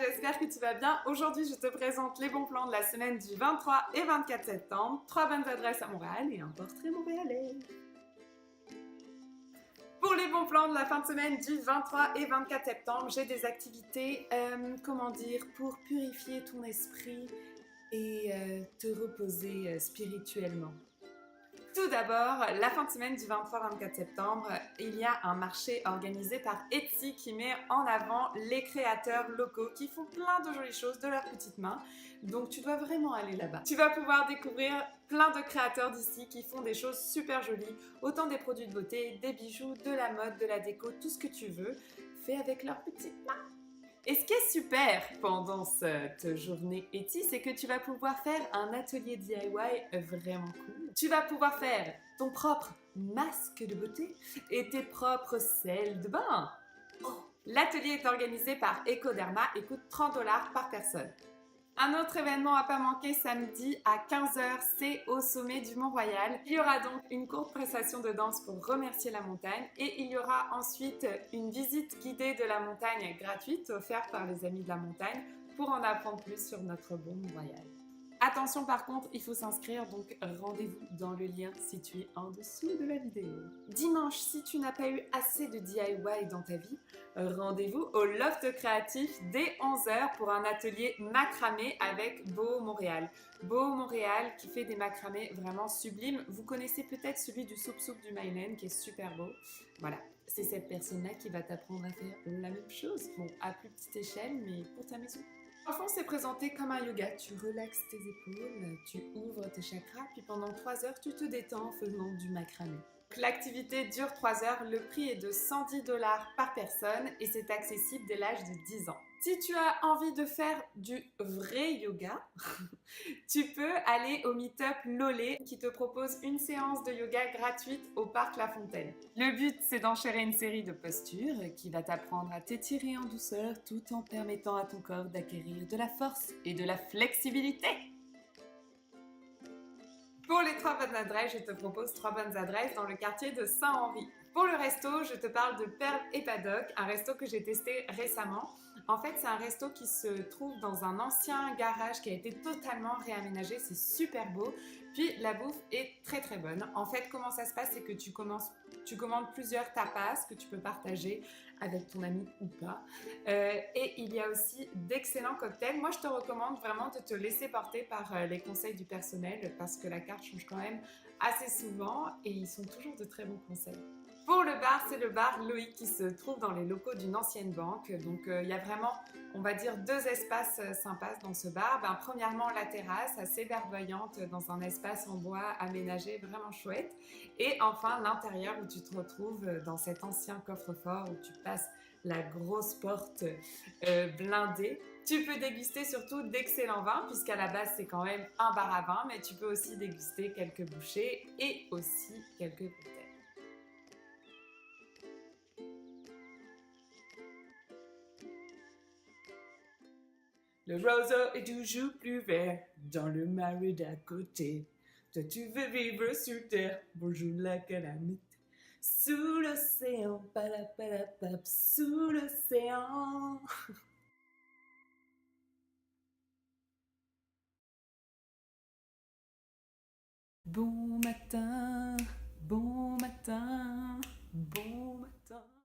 j'espère que tu vas bien. Aujourd'hui, je te présente les bons plans de la semaine du 23 et 24 septembre. 3 bonnes adresses à Montréal et un portrait montréalais. Pour les bons plans de la fin de semaine du 23 et 24 septembre, j'ai des activités, pour purifier ton esprit et te reposer spirituellement. Tout d'abord, la fin de semaine du 23-24 septembre, il y a un marché organisé par Etsy qui met en avant les créateurs locaux qui font plein de jolies choses de leurs petites mains. Donc tu dois vraiment aller là-bas. Tu vas pouvoir découvrir plein de créateurs d'ici qui font des choses super jolies, autant des produits de beauté, des bijoux, de la mode, de la déco, tout ce que tu veux, fait avec leurs petites mains. Et ce qui est super pendant cette journée Etsy, c'est que tu vas pouvoir faire un atelier DIY vraiment cool. Tu vas pouvoir faire ton propre masque de beauté et tes propres sels de bain. Oh. L'atelier est organisé par Ecoderma et coûte 30 $ par personne. Un autre événement à pas manquer samedi à 15 h, c'est au sommet du Mont-Royal. Il y aura donc une courte prestation de danse pour remercier la montagne et il y aura ensuite une visite guidée de la montagne gratuite offerte par les amis de la montagne pour en apprendre plus sur notre beau Mont-Royal. Attention par contre, il faut s'inscrire, donc rendez-vous dans le lien situé en dessous de la vidéo. Dimanche, si tu n'as pas eu assez de DIY dans ta vie, rendez-vous au Loft Créatif dès 11 h pour un atelier macramé avec Beau Montréal. Beau Montréal qui fait des macramés vraiment sublimes. Vous connaissez peut-être celui du Soup Soup du Mylène qui est super beau. Voilà, c'est cette personne-là qui va t'apprendre à faire la même chose. Bon, à plus petite échelle, mais pour ta maison. L'enfant s'est présenté comme un yoga. Tu relaxes tes épaules, tu ouvres tes chakras, puis pendant 3 heures, tu te détends en faisant du macramé. L'activité dure 3 heures, le prix est de 110 $ par personne et c'est accessible dès l'âge de 10 ans. Si tu as envie de faire du vrai yoga, tu peux aller au meet-up Lolé qui te propose une séance de yoga gratuite au parc La Fontaine. Le but, c'est d'enchaîner une série de postures qui va t'apprendre à t'étirer en douceur tout en permettant à ton corps d'acquérir de la force et de la flexibilité. Pour les 3 bonnes adresses, je te propose 3 bonnes adresses dans le quartier de Saint-Henri. Pour le resto, je te parle de Perle et Paddock, un resto que j'ai testé récemment. En fait, c'est un resto qui se trouve dans un ancien garage qui a été totalement réaménagé. C'est super beau. Puis, la bouffe est très très bonne. En fait, comment ça se passe, c'est que tu commandes plusieurs tapas que tu peux partager avec ton ami ou pas. Et il y a aussi d'excellents cocktails. Moi, je te recommande vraiment de te laisser porter par les conseils du personnel parce que la carte change quand même assez souvent et ils sont toujours de très bons conseils. Pour le bar, c'est le bar Loïc qui se trouve dans les locaux d'une ancienne banque. Donc, il y a vraiment, on va dire, 2 espaces sympas dans ce bar. Premièrement, la terrasse, assez verdoyante, dans un espace en bois aménagé, vraiment chouette. Et enfin, l'intérieur où tu te retrouves dans cet ancien coffre-fort où tu passes la grosse porte blindée. Tu peux déguster surtout d'excellents vins, puisqu'à la base, c'est quand même un bar à vin, mais tu peux aussi déguster quelques bouchées et aussi quelques cocktails. Le roseau est toujours plus vert dans le marais d'à côté. Toi, tu veux vivre sur terre, bonjour la calamite. Sous l'océan, palapalapap, sous l'océan. Bon matin, bon